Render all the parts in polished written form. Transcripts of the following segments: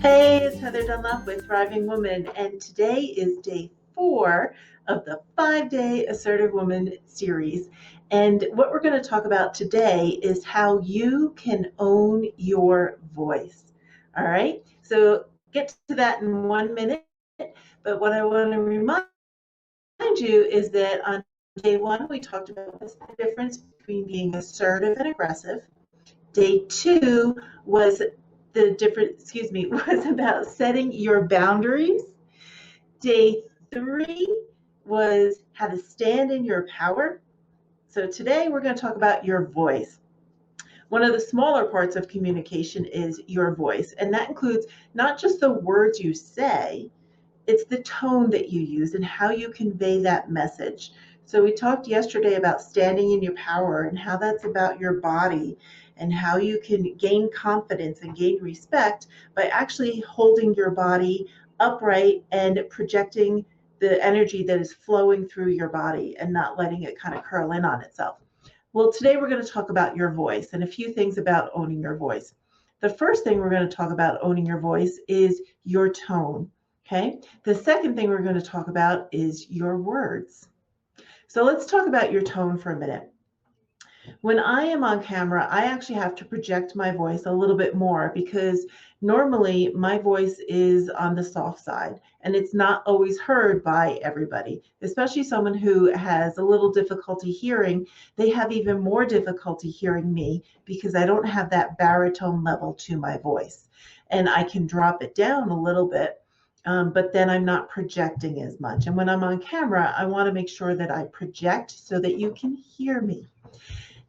Hey, it's Heather Dunlop with Thriving Woman, and today is day 4 of the 5-day Assertive Woman series. And what we're going to talk about today is how you can own your voice. All right, so get to that in 1 minute. But what I want to remind you is that on day 1, we talked about what's the difference between being assertive and aggressive. Day 2 was was about setting your boundaries. Day 3 was how to stand in your power. So today we're going to talk about your voice. One of the smaller parts of communication is your voice, and that includes not just the words you say, it's the tone that you use and how you convey that message. So we talked yesterday about standing in your power and how that's about your body and how you can gain confidence and gain respect by actually holding your body upright and projecting the energy that is flowing through your body and not letting it kind of curl in on itself. Well, today we're going to talk about your voice and a few things about owning your voice. The first thing we're going to talk about owning your voice is your tone. Okay. The second thing we're going to talk about is your words. So let's talk about your tone for a minute. When I am on camera, I actually have to project my voice a little bit more because normally my voice is on the soft side and it's not always heard by everybody, especially someone who has a little difficulty hearing. They have even more difficulty hearing me because I don't have that baritone level to my voice. And I can drop it down a little bit. But then I'm not projecting as much. And when I'm on camera, I want to make sure that I project so that you can hear me.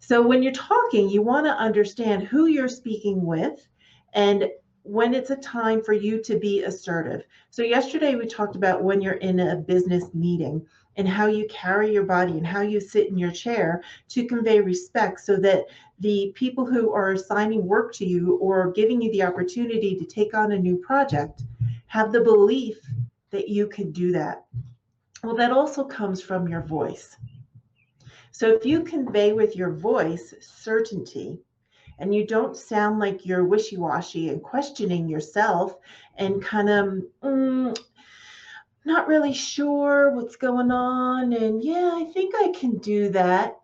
So when you're talking, you want to understand who you're speaking with and when it's a time for you to be assertive. So yesterday we talked about when you're in a business meeting and how you carry your body and how you sit in your chair to convey respect so that the people who are assigning work to you or giving you the opportunity to take on a new project have the belief that you can do that. Well, that also comes from your voice. So if you convey with your voice certainty and you don't sound like you're wishy-washy and questioning yourself and kind of not really sure what's going on and yeah, I think I can do that,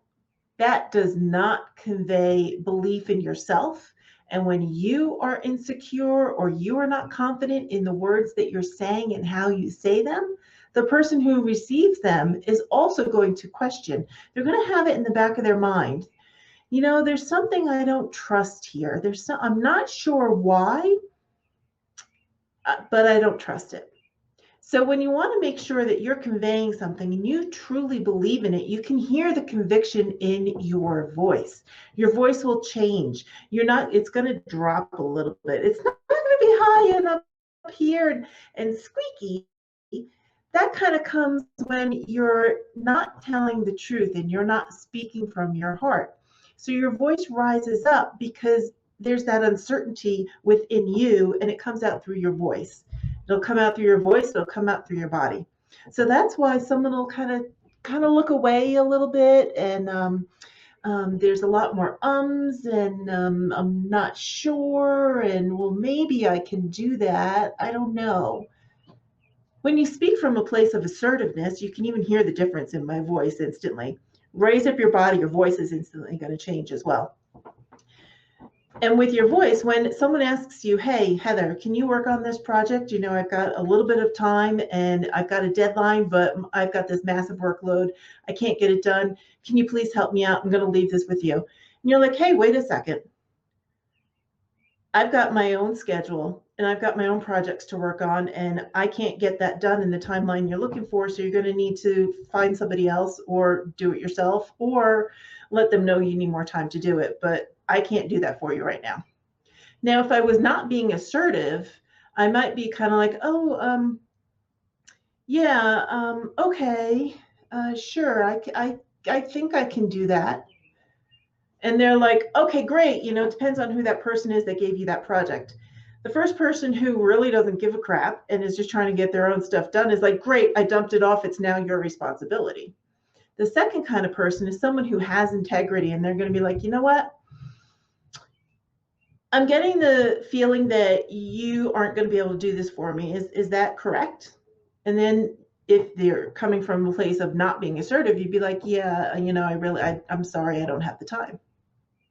that does not convey belief in yourself. And when you are insecure or you are not confident in the words that you're saying and how you say them, the person who receives them is also going to question. They're going to have it in the back of their mind. You know, there's something I don't trust here. I'm not sure why, but I don't trust it. So when you want to make sure that you're conveying something and you truly believe in it, you can hear the conviction in your voice. Your voice will change. It's going to drop a little bit. It's not going to be high and up here and squeaky. That kind of comes when you're not telling the truth and you're not speaking from your heart. So your voice rises up because there's that uncertainty within you and it comes out through your voice. It'll come out through your voice, it'll come out through your body. So that's why someone will kind of look away a little bit and there's a lot more and I'm not sure and well, maybe I can do that. I don't know. When you speak from a place of assertiveness, you can even hear the difference in my voice instantly. Raise up your body, your voice is instantly going to change as well. And with your voice, when someone asks you, hey, Heather, can you work on this project? You know, I've got a little bit of time and I've got a deadline, but I've got this massive workload. I can't get it done. Can you please help me out? I'm going to leave this with you. And you're like, hey, wait a second. I've got my own schedule and I've got my own projects to work on and I can't get that done in the timeline you're looking for. So you're going to need to find somebody else or do it yourself or let them know you need more time to do it. But I can't do that for you right now. Now, if I was not being assertive, I might be kind of like, oh, yeah, okay, sure, I think I can do that. And they're like, okay, great. You know, it depends on who that person is that gave you that project. The first person who really doesn't give a crap and is just trying to get their own stuff done is like, great, I dumped it off. It's now your responsibility. The second kind of person is someone who has integrity and they're going to be like, you know what? I'm getting the feeling that you aren't going to be able to do this for me. Is that correct? And then if they're coming from a place of not being assertive, you'd be like, yeah, I'm sorry, I don't have the time,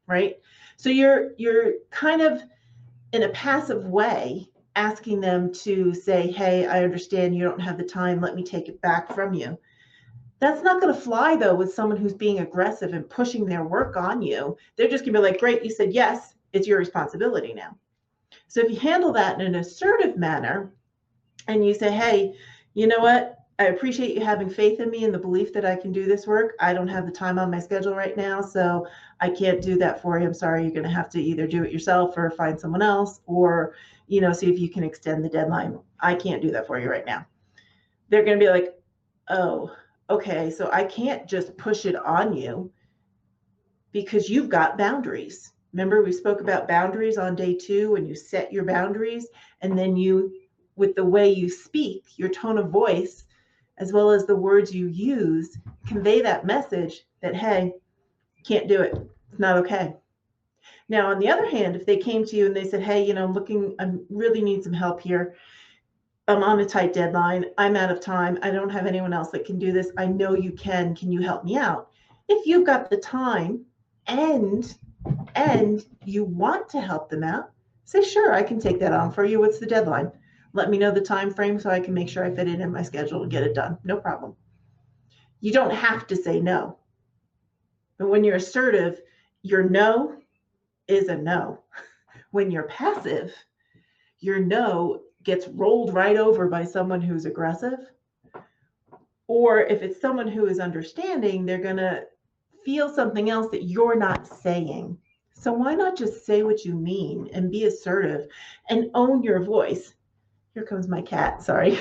right? So you're kind of in a passive way asking them to say, hey, I understand you don't have the time. Let me take it back from you. That's not going to fly though with someone who's being aggressive and pushing their work on you. They're just going to be like, great, you said yes, it's your responsibility now. So if you handle that in an assertive manner and you say, hey, you know what? I appreciate you having faith in me and the belief that I can do this work. I don't have the time on my schedule right now, so I can't do that for you. I'm sorry. You're going to have to either do it yourself or find someone else, or see if you can extend the deadline. I can't do that for you right now. They're going to be like, oh, okay, so I can't just push it on you because you've got boundaries. Remember, we spoke about boundaries on day 2 when you set your boundaries, and then you, with the way you speak, your tone of voice, as well as the words you use, convey that message that, hey, can't do it. It's not okay. Now, on the other hand, if they came to you and they said, hey, I really need some help here. I'm on a tight deadline. I'm out of time. I don't have anyone else that can do this. I know you can. Can you help me out? If you've got the time and you want to help them out, say, sure, I can take that on for you. What's the deadline? Let me know the time frame so I can make sure I fit it in my schedule and get it done. No problem. You don't have to say no. But when you're assertive, your no is a no. When you're passive, your no gets rolled right over by someone who's aggressive. Or if it's someone who is understanding, they're going to feel something else that you're not saying. So why not just say what you mean and be assertive and own your voice? Here comes my cat, sorry.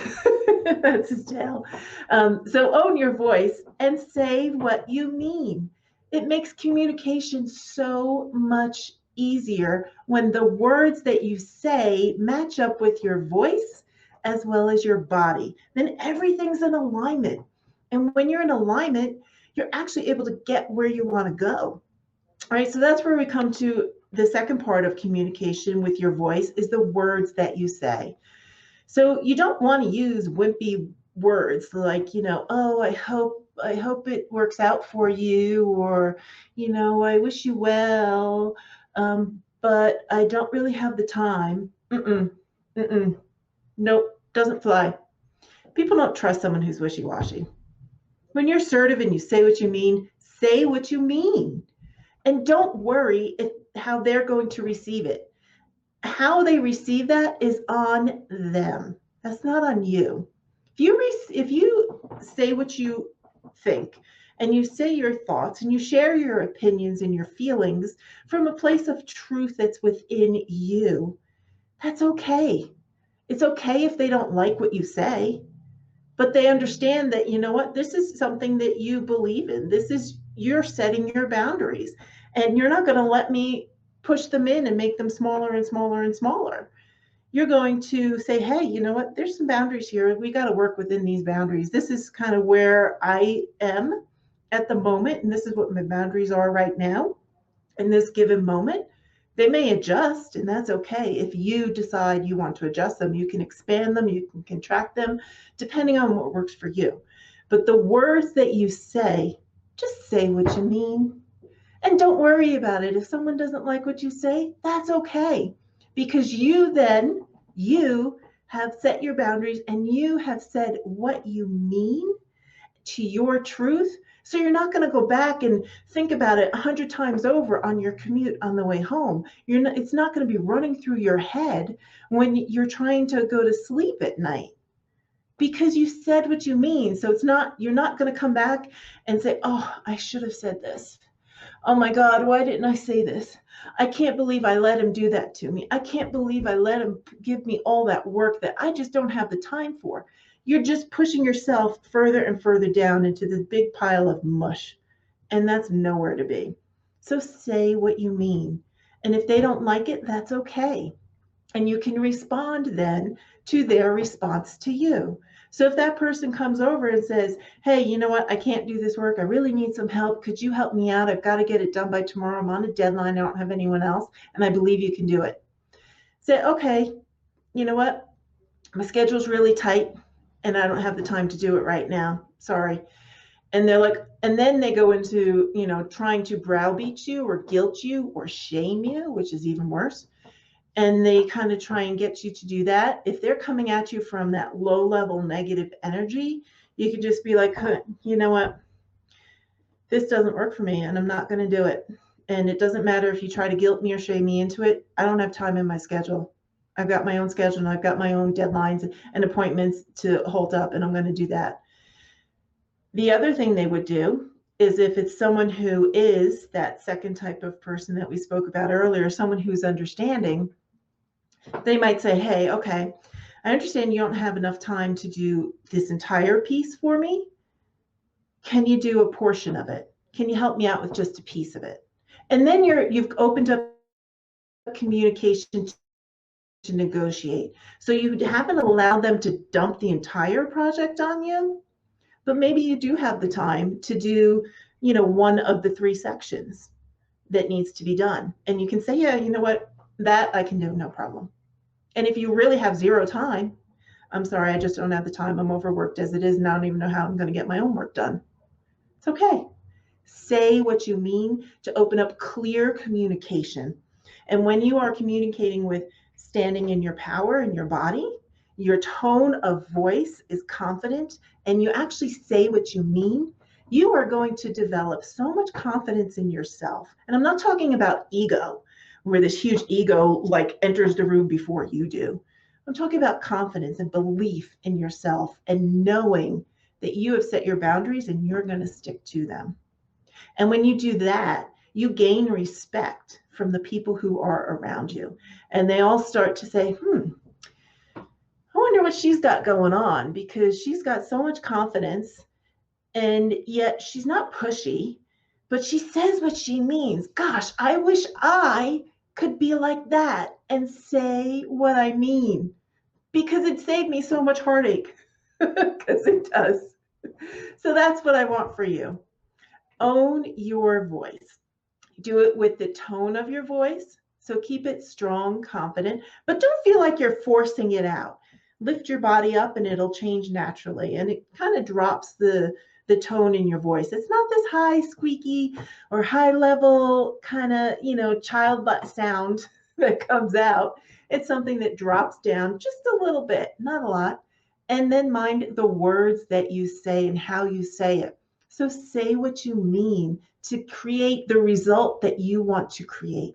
That's his tail. So own your voice and say what you mean. It makes communication so much easier when the words that you say match up with your voice as well as your body. Then everything's in alignment. And when you're in alignment, you're actually able to get where you want to go. All right, so that's where we come to the second part of communication with your voice is the words that you say. So you don't want to use wimpy words like, oh, I hope it works out for you, or, I wish you well, but I don't really have the time. Nope, doesn't fly. People don't trust someone who's wishy-washy. When you're assertive and you say what you mean, say what you mean. And don't worry how they're going to receive it. How they receive that is on them. That's not on you. If you say what you think and you say your thoughts and you share your opinions and your feelings from a place of truth that's within you, that's okay. It's okay if they don't like what you say, but they understand that, this is something that you believe in. You're setting your boundaries, and you're not going to let me push them in and make them smaller and smaller and smaller. You're going to say, hey, there's some boundaries here. We got to work within these boundaries. This is kind of where I am at the moment, and this is what my boundaries are right now in this given moment. They may adjust, and that's okay. If you decide you want to adjust them, you can expand them, you can contract them, depending on what works for you. But the words that you say, just say what you mean. And don't worry about it. If someone doesn't like what you say, that's okay. Because you have set your boundaries and you have said what you mean to your truth. So you're not going to go back and think about it 100 times over on your commute on the way home. It's not going to be running through your head when you're trying to go to sleep at night, because you said what you mean. So you're not going to come back and say, oh, I should have said this. Oh my God, why didn't I say this? I can't believe I let him do that to me. I can't believe I let him give me all that work that I just don't have the time for. You're just pushing yourself further and further down into this big pile of mush, and that's nowhere to be. So say what you mean. And if they don't like it, that's okay. And you can respond then to their response to you. So if that person comes over and says, hey, you know what? I can't do this work. I really need some help. Could you help me out? I've got to get it done by tomorrow. I'm on a deadline. I don't have anyone else. And I believe you can do it. Say, okay, you know what? My schedule's really tight and I don't have the time to do it right now. Sorry. And they're like, and then they go into, trying to browbeat you or guilt you or shame you, which is even worse. And they kind of try and get you to do that. If they're coming at you from that low level negative energy, you could just be like, huh, you know what? This doesn't work for me and I'm not going to do it. And it doesn't matter if you try to guilt me or shame me into it. I don't have time in my schedule. I've got my own schedule and I've got my own deadlines and appointments to hold up, and I'm going to do that. The other thing they would do is, if it's someone who is that second type of person that we spoke about earlier, someone who's understanding, they might say, hey, okay, I understand you don't have enough time to do this entire piece for me. Can you do a portion of it? Can you help me out with just a piece of it? And then you've opened up communication to negotiate. So you haven't allowed them to dump the entire project on you, but maybe you do have the time to do, one of the 3 sections that needs to be done. And you can say, yeah, you know what, that I can do, no problem. And if you really have 0 time, I'm sorry, I just don't have the time. I'm overworked as it is, and I don't even know how I'm going to get my own work done. It's okay. Say what you mean to open up clear communication. And when you are communicating with standing in your power in your body, your tone of voice is confident, and you actually say what you mean, you are going to develop so much confidence in yourself. And I'm not talking about ego, where this huge ego like enters the room before you do. I'm talking about confidence and belief in yourself and knowing that you have set your boundaries and you're going to stick to them. And when you do that, you gain respect from the people who are around you. And they all start to say, I wonder what she's got going on, because she's got so much confidence and yet she's not pushy, but she says what she means. Gosh, I wish I could be like that and say what I mean, because it saved me so much heartache, because it does. So that's what I want for you. Own your voice. Do it with the tone of your voice. So keep it strong, confident, but don't feel like you're forcing it out. Lift your body up and it'll change naturally. And it kind of drops the tone in your voice. It's not this high, squeaky or high level kind of, child butt sound that comes out. It's something that drops down just a little bit, not a lot. And then mind the words that you say and how you say it. So say what you mean to create the result that you want to create.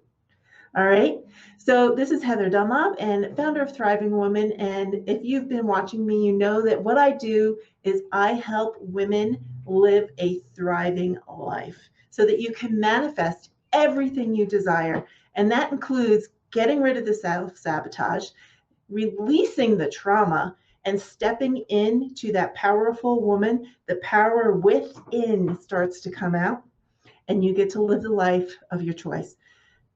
All right. So this is Heather Dunlop, and founder of Thriving Woman. And if you've been watching me, you know that what I do is I help women live a thriving life so that you can manifest everything you desire. And that includes getting rid of the self-sabotage, releasing the trauma, and stepping into that powerful woman. The power within starts to come out, and you get to live the life of your choice.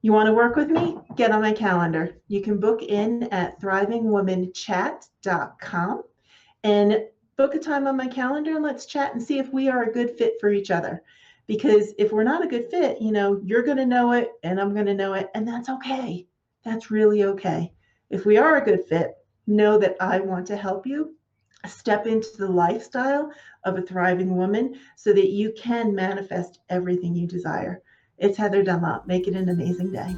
You want to work with me? Get on my calendar. You can book in at thrivingwomanchat.com and book a time on my calendar, and let's chat and see if we are a good fit for each other. Because if we're not a good fit, you're going to know it and I'm going to know it, and that's okay. That's really okay. If we are a good fit, know that I want to help you step into the lifestyle of a thriving woman so that you can manifest everything you desire. It's Heather Dunlop. Make it an amazing day.